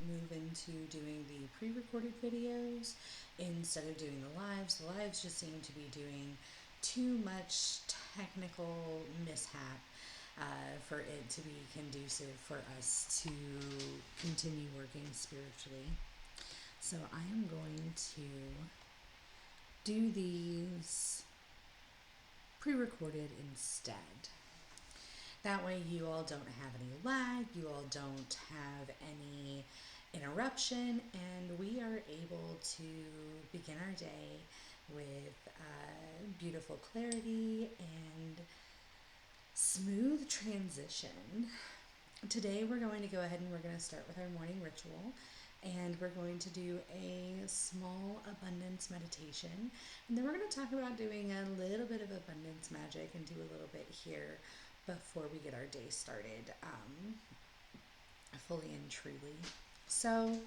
move into doing the pre-recorded videos instead of doing the lives. The lives just seem to be doing too much technical mishap for it to be conducive for us to continue working spiritually. So I am going to do these pre-recorded instead. That way you all don't have any lag, you all don't have any interruption, and we are able to begin our day with beautiful clarity and smooth transition. Today we're going to go ahead and we're going to start with our morning ritual, and we're going to do a small abundance meditation, and then we're going to talk about doing a little bit of abundance magic and do a little bit here before we get our day started fully and truly. So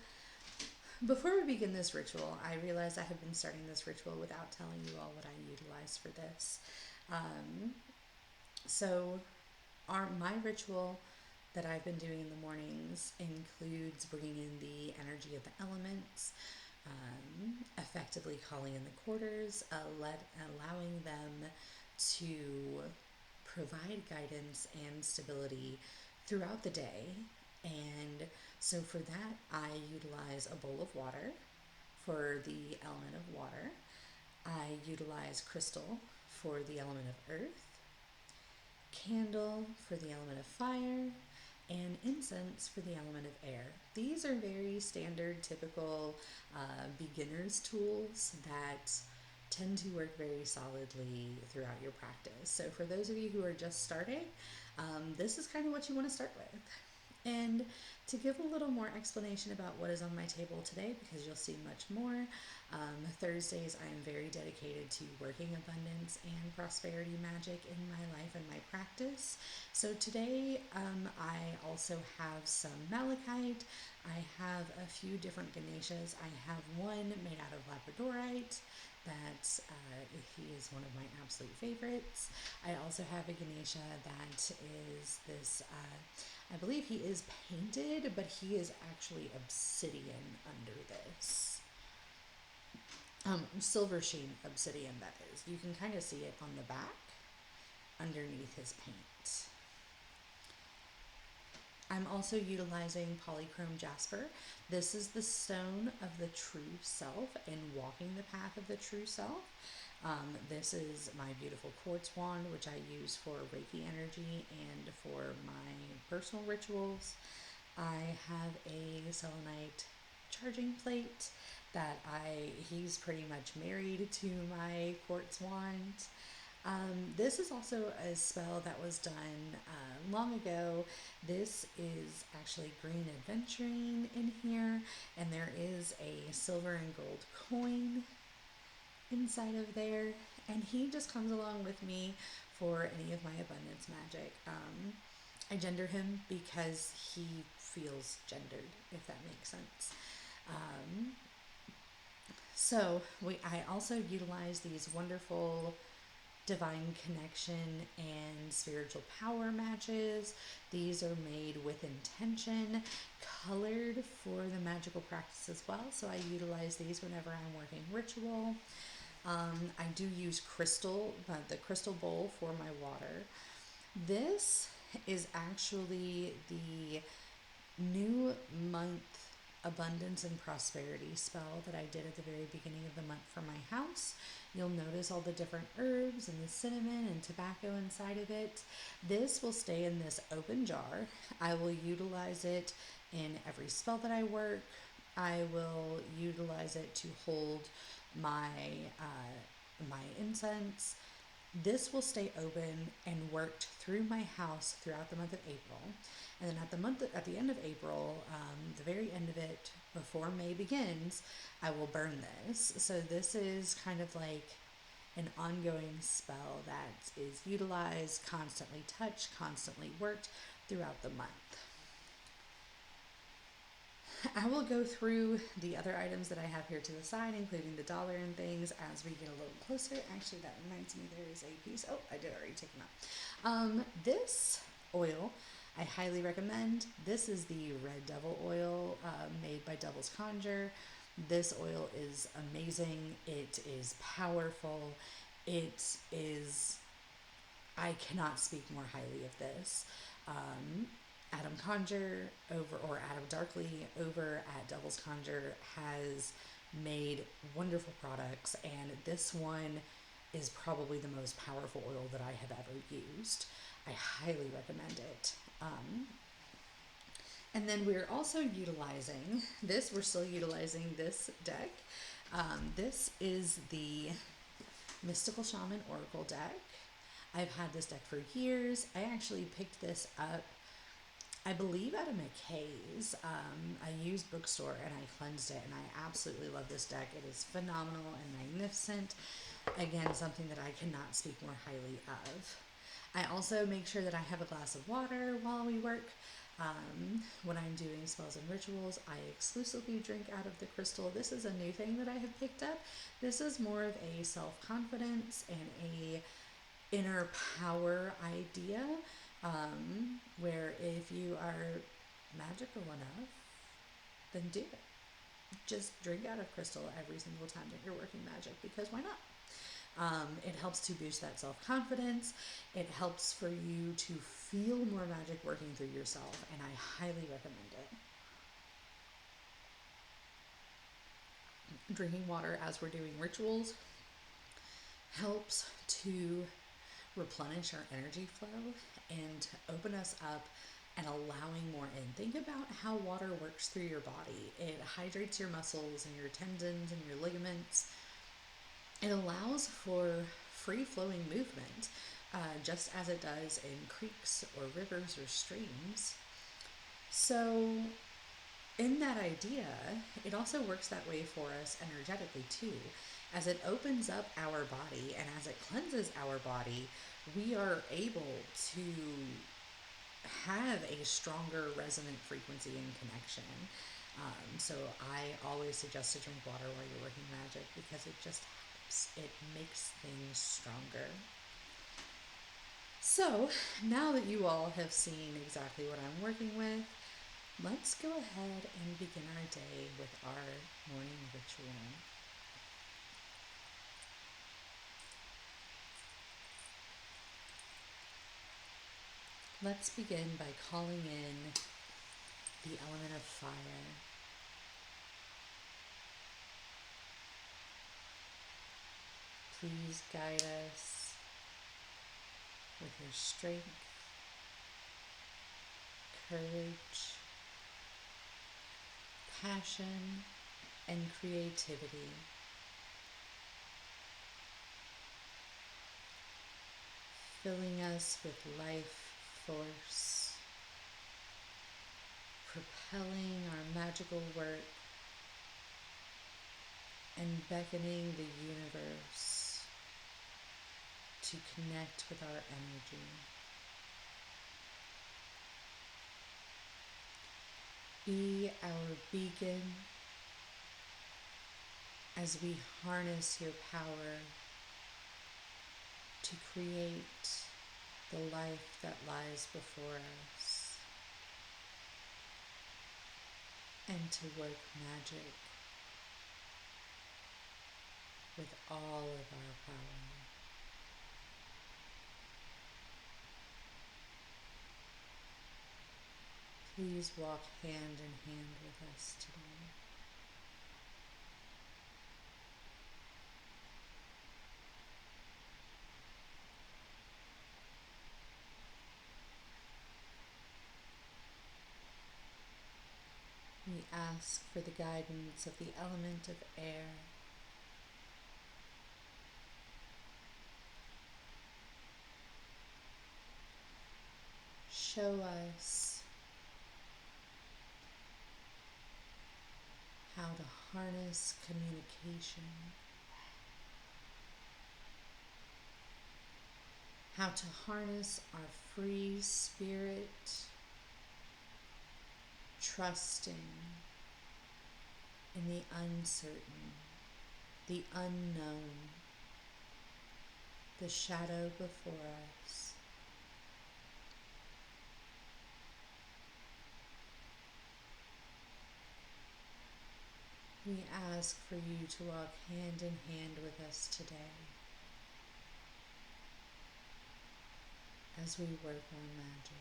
before we begin this ritual, I realized I have been starting this ritual without telling you all what I utilize for this. So my ritual that I've been doing in the mornings includes bringing in the energy of the elements, effectively calling in the quarters, allowing them to provide guidance and stability throughout the day. And so for that, I utilize a bowl of water for the element of water. I utilize crystal for the element of earth, candle for the element of fire, and incense for the element of air. These are very standard, typical beginner's tools that tend to work very solidly throughout your practice. So for those of you who are just starting, this is kind of what you want to start with. And to give a little more explanation about what is on my table today, because you'll see much more, Thursdays I am very dedicated to working abundance and prosperity magic in my life and my practice. So today I also have some malachite. I have a few different Ganeshas. I have one made out of labradorite that he is one of my absolute favorites. I also have a Ganesha that is this, I believe he is painted, but he is actually obsidian under this. Silver sheen obsidian, that is. You can kind of see it on the back underneath his paint. I'm also utilizing polychrome jasper. This is the stone of the true self and walking the path of the true self. This is my beautiful quartz wand, which I use for Reiki energy and for my personal rituals. I have a selenite charging plate that he's pretty much married to my quartz wand. This is also a spell that was done long ago. This is actually green adventuring in here, and there is a silver and gold coin inside of there, and he just comes along with me for any of my abundance magic. I gender him because he feels gendered, if that makes sense. I also utilize these wonderful divine connection and spiritual power matches. These are made with intention, colored for the magical practice as well. So I utilize these whenever I'm working ritual. I do use crystal, the crystal bowl for my water. This is actually the new month abundance and prosperity spell that I did at the very beginning of the month for my house. You'll notice all the different herbs and the cinnamon and tobacco inside of it. This will stay in this open jar. I will utilize it in every spell that I work. I will utilize it to hold my my incense. This will stay open and worked through my house throughout the month of April. And then at the end of April, the very end of it, before May begins, I will burn this. So this is kind of like an ongoing spell that is utilized, constantly touched, constantly worked throughout the month. I will go through the other items that I have here to the side, including the dollar and things, as we get a little closer. Actually, that reminds me there is a piece. Oh, I did already take them out. This oil I highly recommend. This is the Red Devil oil made by Devil's Conjure. This oil is amazing. It is powerful. It is, I cannot speak more highly of this. Um, Adam Conjure or Adam Darkley over at Devil's Conjure has made wonderful products, and this one is probably the most powerful oil that I have ever used. I highly recommend it. And then we're also utilizing this, we're still utilizing this deck. This is the Mystical Shaman Oracle deck. I've had this deck for years. I actually picked this up, I believe, at a McKay's. I used bookstore and I cleansed it, and I absolutely love this deck. It is phenomenal and magnificent. Again, something that I cannot speak more highly of. I also make sure that I have a glass of water while we work. When I'm doing spells and rituals, I exclusively drink out of the crystal. This is a new thing that I have picked up. This is more of a self-confidence and a inner power idea, where if you are magical enough, then do it. Just drink out of crystal every single time that you're working magic, because why not? It helps to boost that self-confidence. It helps for you to feel more magic working through yourself, and I highly recommend it. Drinking water as we're doing rituals helps to replenish our energy flow and open us up and allowing more in. Think about how water works through your body. It hydrates your muscles and your tendons and your ligaments. It allows for free-flowing movement, just as it does in creeks or rivers or streams. So in that idea, it also works that way for us energetically too. As it opens up our body and as it cleanses our body, we are able to have a stronger resonant frequency and connection. So I always suggest to drink water while you're working magic, because it just helps. It makes things stronger. So now that you all have seen exactly what I'm working with, let's go ahead and begin our day with our morning ritual. Let's begin by calling in the element of fire. Please guide us with your strength, courage, passion, and creativity. Filling us with life force, propelling our magical work, and beckoning the universe to connect with our energy. Be our beacon as we harness your power to create the life that lies before us, and to work magic with all of our power. Please walk hand in hand with us today. We ask for the guidance of the element of air. Show us how to harness communication, how to harness our free spirit, trusting in the uncertain, the unknown, the shadow before us. We ask for you to walk hand in hand with us today as we work our magic.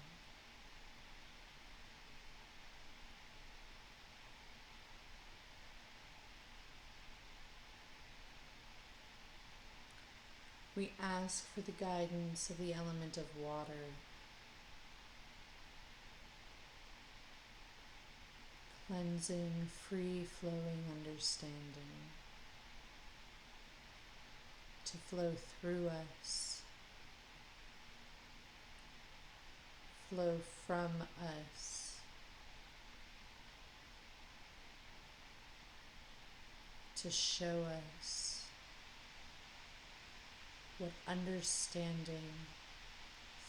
We ask for the guidance of the element of water, cleansing, free flowing understanding to flow through us, flow from us, to show us what understanding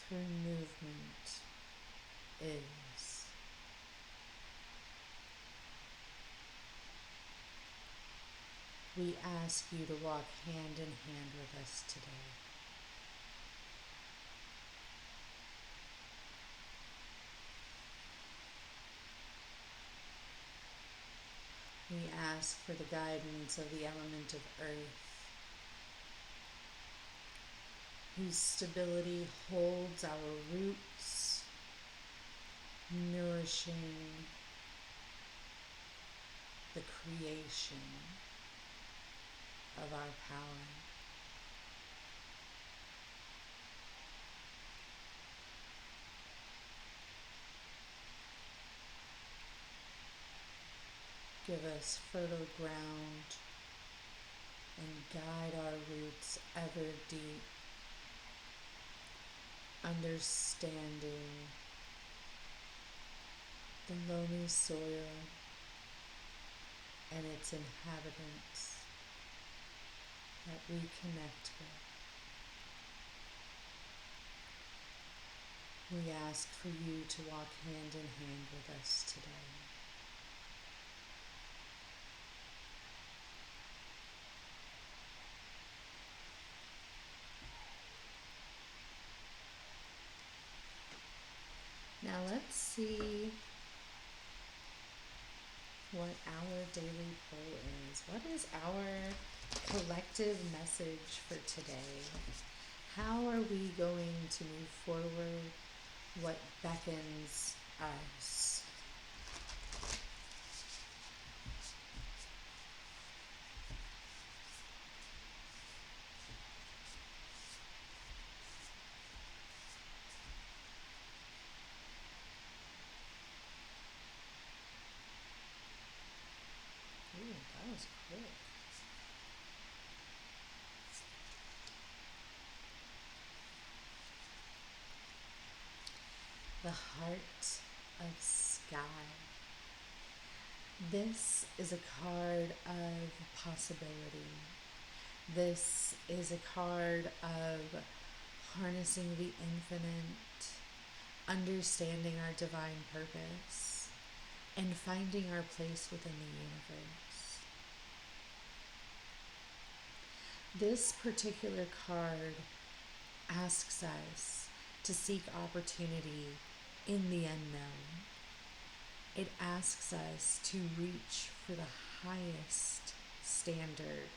through movement is. We ask you to walk hand in hand with us today. We ask for the guidance of the element of earth, whose stability holds our roots, nourishing the creation of our power. Give us fertile ground and guide our roots ever deep, understanding the loamy soil and its inhabitants that we connect with. We ask for you to walk hand in hand with us today. Now let's see what our daily poll is. What is our collective message for today? How are we going to move forward? What beckons us? Ooh, that was quick. The heart of sky. This is a card of possibility. This is a card of harnessing the infinite, understanding our divine purpose, and finding our place within the universe. This particular card asks us to seek opportunity in the unknown. It asks us to reach for the highest standard,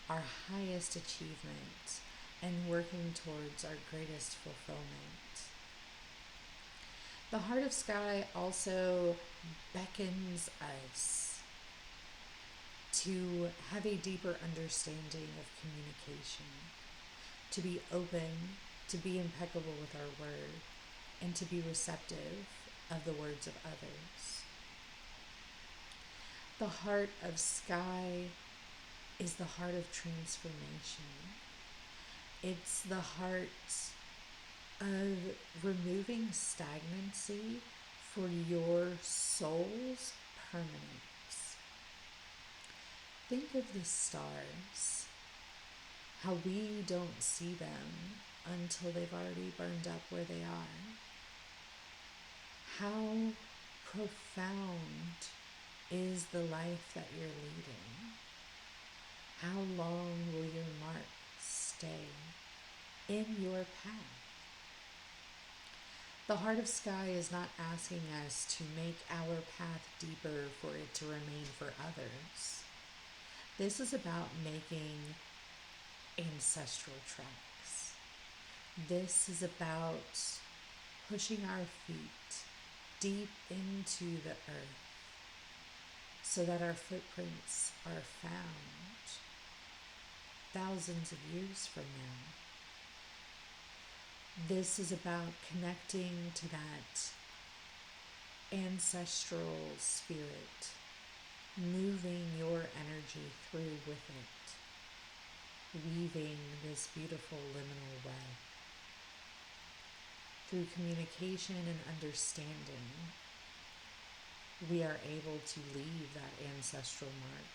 our highest achievement, and working towards our greatest fulfillment. The Heart of Sky also beckons us to have a deeper understanding of communication, to be open, to be impeccable with our word, and to be receptive of the words of others. The Heart of Sky is the heart of transformation. It's the heart of removing stagnancy for your soul's permanence. Think of the stars, how we don't see them until they've already burned up where they are. How profound is the life that you're leading? How long will your mark stay in your path? The Heart of Sky is not asking us to make our path deeper for it to remain for others. This is about making ancestral tracks. This is about pushing our feet deep into the earth so that our footprints are found thousands of years from now. This is about connecting to that ancestral spirit, moving your energy through with it, weaving this beautiful liminal web. Through communication and understanding, we are able to leave that ancestral mark.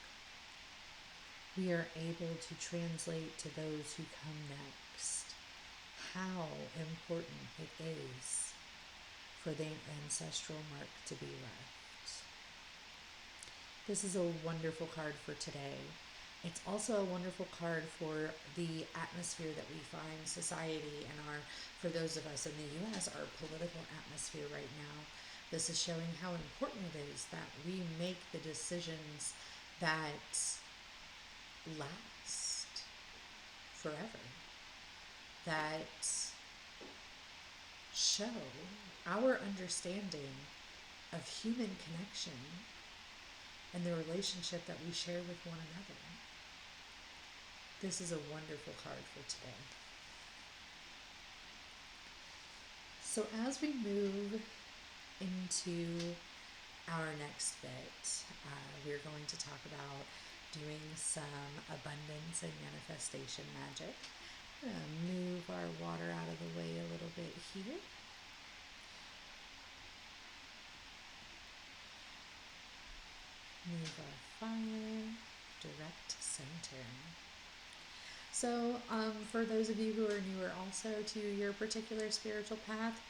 We are able to translate to those who come next how important it is for the ancestral mark to be left. This is a wonderful card for today. It's also a wonderful card for the atmosphere that we find society and for those of us in the US, our political atmosphere right now. This is showing how important it is that we make the decisions that last forever, that show our understanding of human connection and the relationship that we share with one another. This is a wonderful card for today. So as we move into our next bit, we're going to talk about doing some abundance and manifestation magic. I'm going to move our water out of the way a little bit here. Move our fire direct center. So for those of you who are newer also to your particular spiritual path,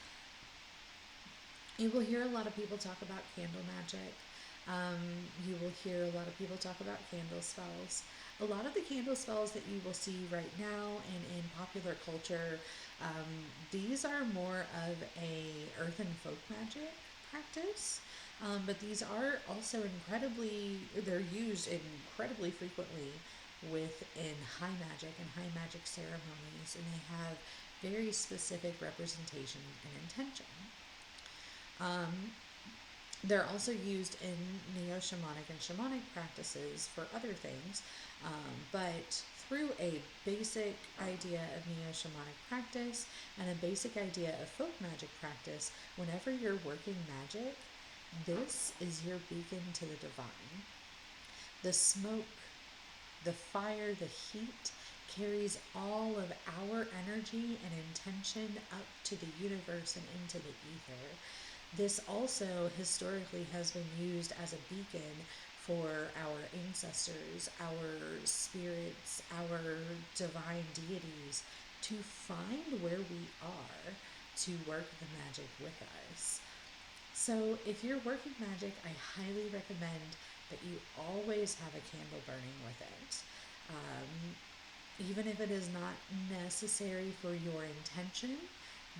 you will hear a lot of people talk about candle magic. You will hear a lot of people talk about candle spells. A lot of the candle spells that you will see right now and in popular culture, these are more of a earth and folk magic practice. But these are also they're used incredibly frequently within high magic and high magic ceremonies, and they have very specific representation and intention. They're also used in neo-shamanic and shamanic practices for other things, but through a basic idea of neo-shamanic practice and a basic idea of folk magic practice, whenever you're working magic, this is your beacon to the divine. The smoke, the fire, the heat carries all of our energy and intention up to the universe and into the ether. This also historically has been used as a beacon for our ancestors, our spirits, our divine deities to find where we are to work the magic with us. So if you're working magic, I highly recommend that you always have a candle burning with it. Even if it is not necessary for your intention,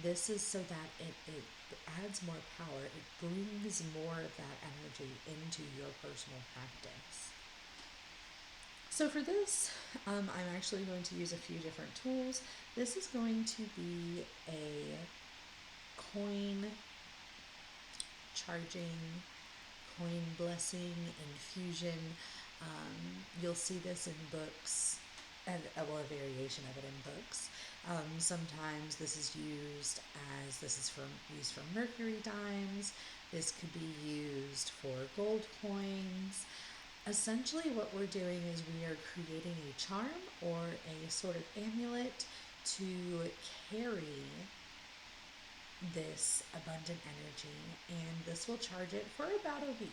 this is so that it adds more power. It brings more of that energy into your personal practice. So for this, I'm actually going to use a few different tools. This is going to be a coin charging, coin blessing infusion. You'll see this in books, and a variation of it in books. Sometimes this is used used for mercury dimes. This could be used for gold coins. Essentially what we're doing is we are creating a charm or a sort of amulet to carry this abundant energy, and this will charge it for about a week.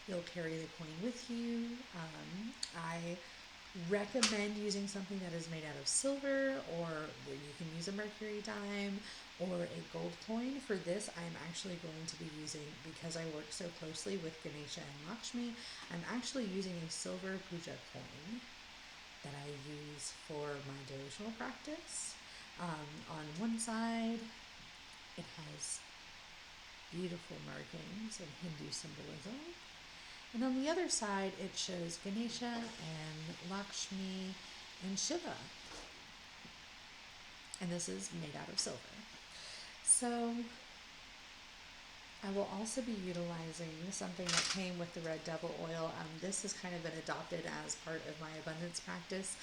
You'll carry the coin with you. I recommend using something that is made out of silver, or you can use a mercury dime or a gold coin. For this, I'm actually going to be using, because I work so closely with Ganesha and Lakshmi, I'm actually using a silver puja coin that I use for my devotional practice. On one side, it has beautiful markings of Hindu symbolism, And on the other side, it shows Ganesha and Lakshmi and Shiva. And this is made out of silver. So I will also be utilizing something that came with the Red Devil oil. This has kind of been adopted as part of my abundance practice.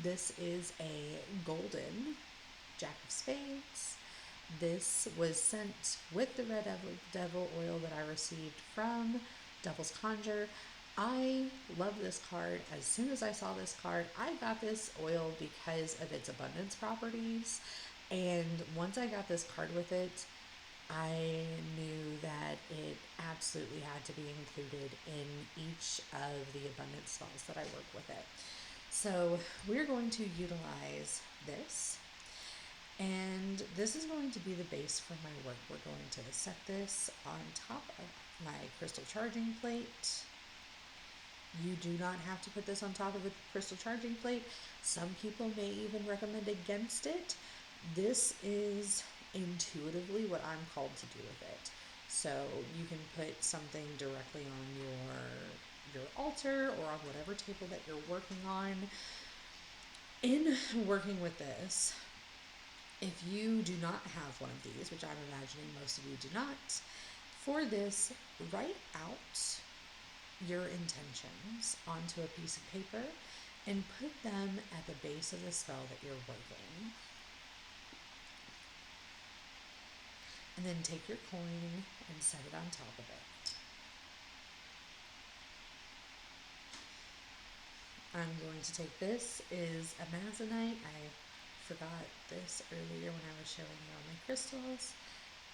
This is a golden Jack of Spades. This was sent with the Red Devil oil that I received from Devil's Conjure. I love this card. As soon as I saw this card, I got this oil because of its abundance properties. And once I got this card with it, I knew that it absolutely had to be included in each of the abundance spells that I work with it. So we're going to utilize this, and this is going to be the base for my work. We're going to set this on top of my crystal charging plate. You do not have to put this on top of a crystal charging plate. Some people may even recommend against it. This is intuitively what I'm called to do with it. So you can put something directly on your altar or on whatever table that you're working on. In working with this, if you do not have one of these, which I'm imagining most of you do not, for this, write out your intentions onto a piece of paper and put them at the base of the spell that you're working. And then take your coin and set it on top of it. I'm going to take this is Amazonite. I forgot this earlier when I was showing you all my crystals.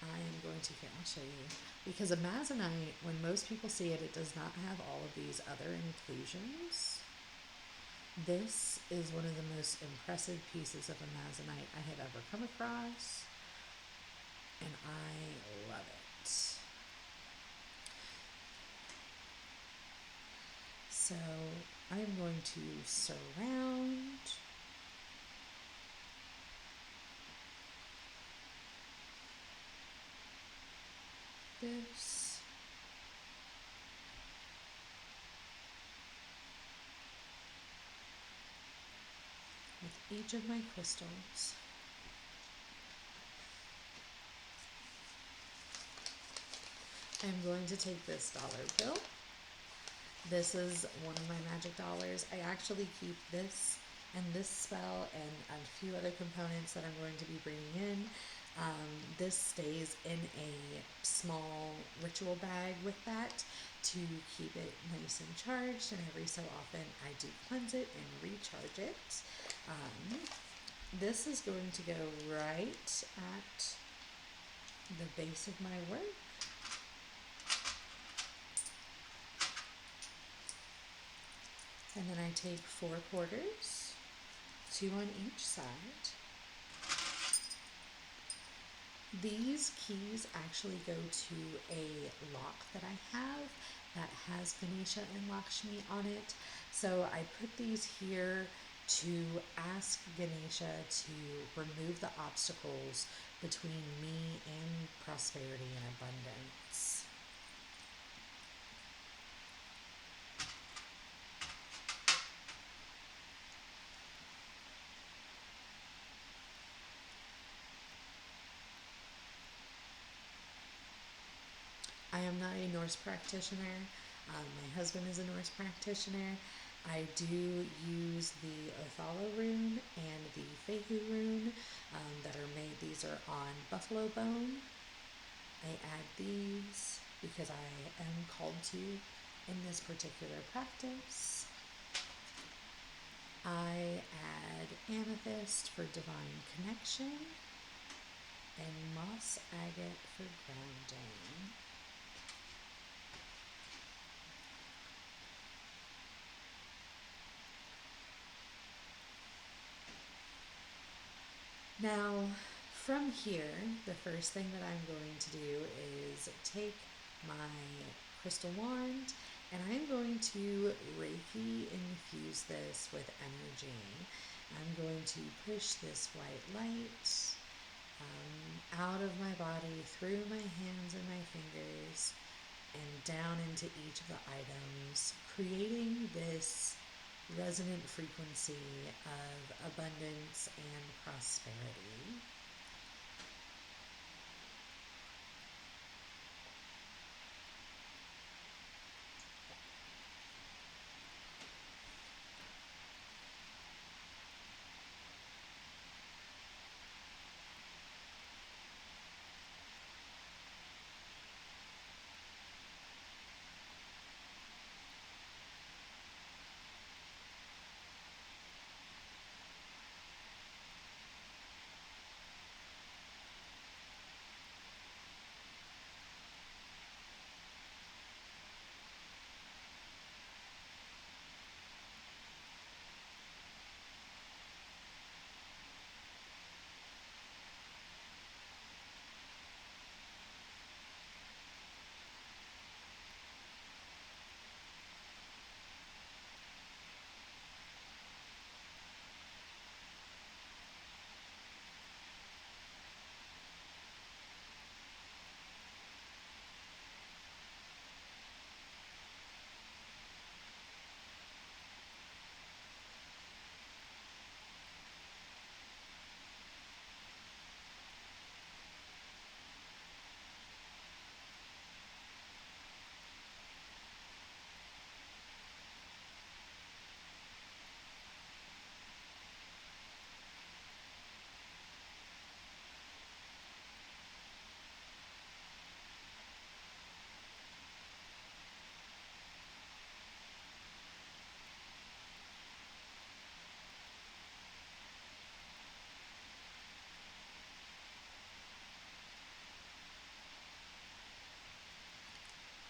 I am going to, here, I'll show you. Because Amazonite, when most people see it, it does not have all of these other inclusions. This is one of the most impressive pieces of Amazonite I have ever come across, and I love it. So I'm going to surround this with each of my crystals. I'm going to take this dollar bill. This is one of my magic dollars. I actually keep this and this spell and a few other components that I'm going to be bringing in. This stays in a small ritual bag with that to keep it nice and charged, and every so often I do cleanse it and recharge it. This is going to go right at the base of my work. And then I take 4 quarters, 2 on each side. These keys actually go to a lock that I have that has Ganesha and Lakshmi on it. So I put these here to ask Ganesha to remove the obstacles between me and prosperity and abundance. I am not a Norse practitioner. My husband is a Norse practitioner. I do use the Othala rune and the Fehu rune that are made. These are on buffalo bone. I add these because I am called to in this particular practice. I add amethyst for divine connection and moss agate for grounding. Now, from here, the first thing that I'm going to do is take my crystal wand and I'm going to Reiki infuse this with energy. I'm going to push this white light out of my body, through my hands and my fingers, and down into each of the items, creating this resonant frequency of abundance and prosperity.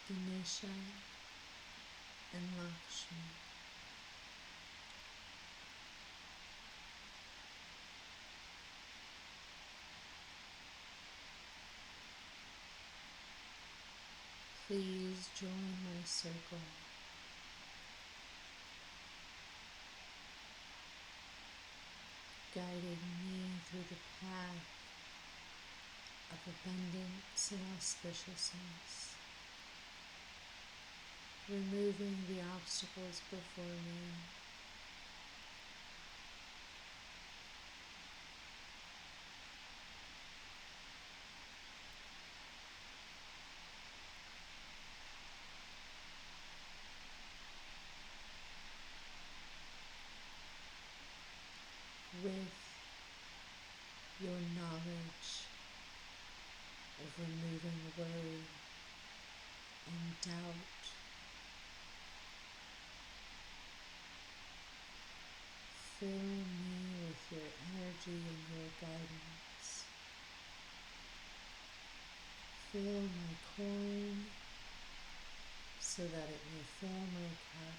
Ganesha and Lakshmi. Please join my circle, guiding me through the path of abundance and auspiciousness, removing the obstacles before me. With your knowledge of removing worry and doubt, fill me with your energy and your guidance. Fill my coin so that it may fill my cup.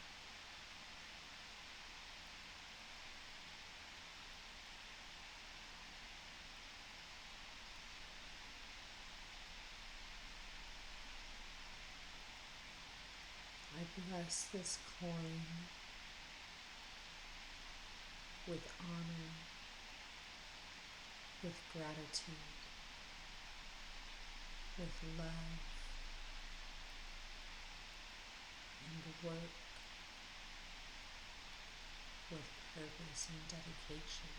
I bless this coin with honor, with gratitude, with love and work, with purpose and dedication.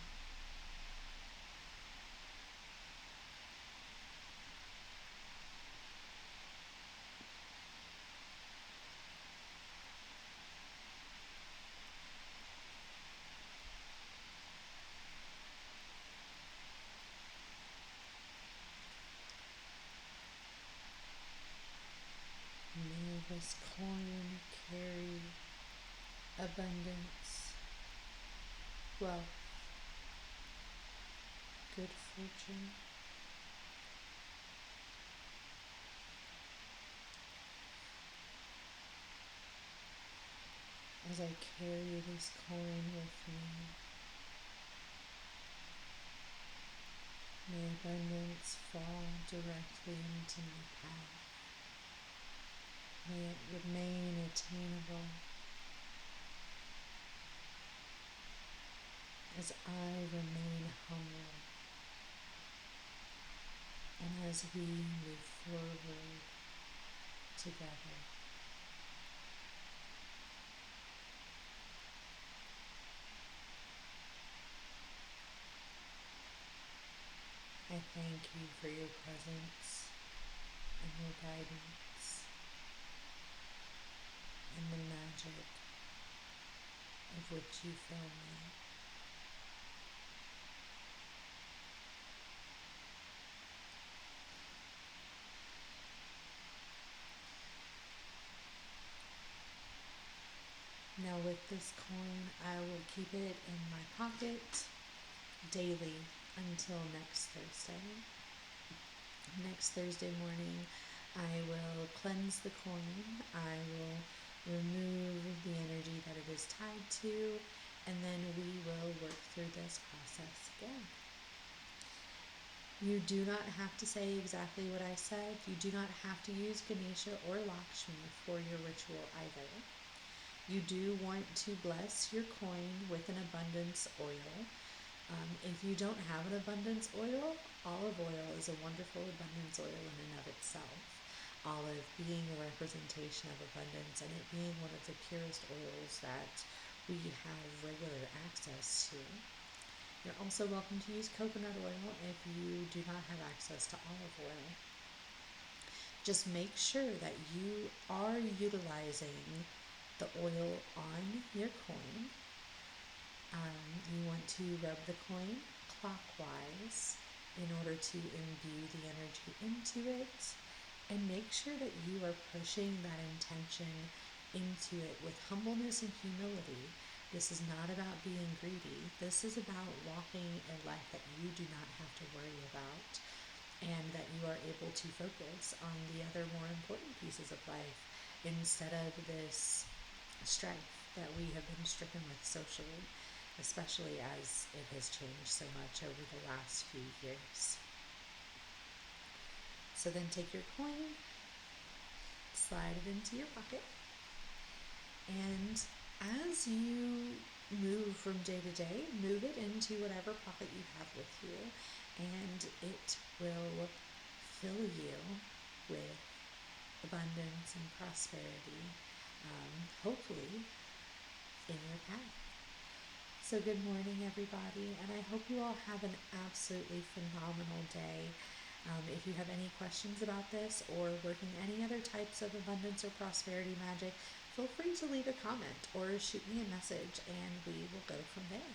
May this coin carry abundance, wealth, good fortune. As I carry this coin with me, may abundance fall directly into my path. May it remain attainable as I remain humble and as we move forward together. I thank you for your presence and your guidance and the magic of which you fill me. Now, with this coin, I will keep it in my pocket daily until next Thursday. Next Thursday morning, I will cleanse the coin. I will remove the energy that it is tied to, and then we will work through this process again. You do not have to say exactly what I said. You do not have to use Ganesha or Lakshmi for your ritual either. You do want to bless your coin with an abundance oil. If you don't have an abundance oil, olive oil is a wonderful abundance oil in and of itself. Olive being a representation of abundance and it being one of the purest oils that we have regular access to. You're also welcome to use coconut oil if you do not have access to olive oil. Just make sure that you are utilizing the oil on your coin. You want to rub the coin clockwise in order to imbue the energy into it, and make sure that you are pushing that intention into it with humbleness and humility. This is not about being greedy. This is about walking a life that you do not have to worry about, and that you are able to focus on the other more important pieces of life instead of this strife that we have been stricken with socially, especially as it has changed so much over the last few years. So then take your coin, slide it into your pocket, and as you move from day to day, move it into whatever pocket you have with you, and it will fill you with abundance and prosperity, hopefully in your path. So good morning, everybody, and I hope you all have an absolutely phenomenal day. If you have any questions about this or working any other types of abundance or prosperity magic, feel free to leave a comment or shoot me a message and we will go from there.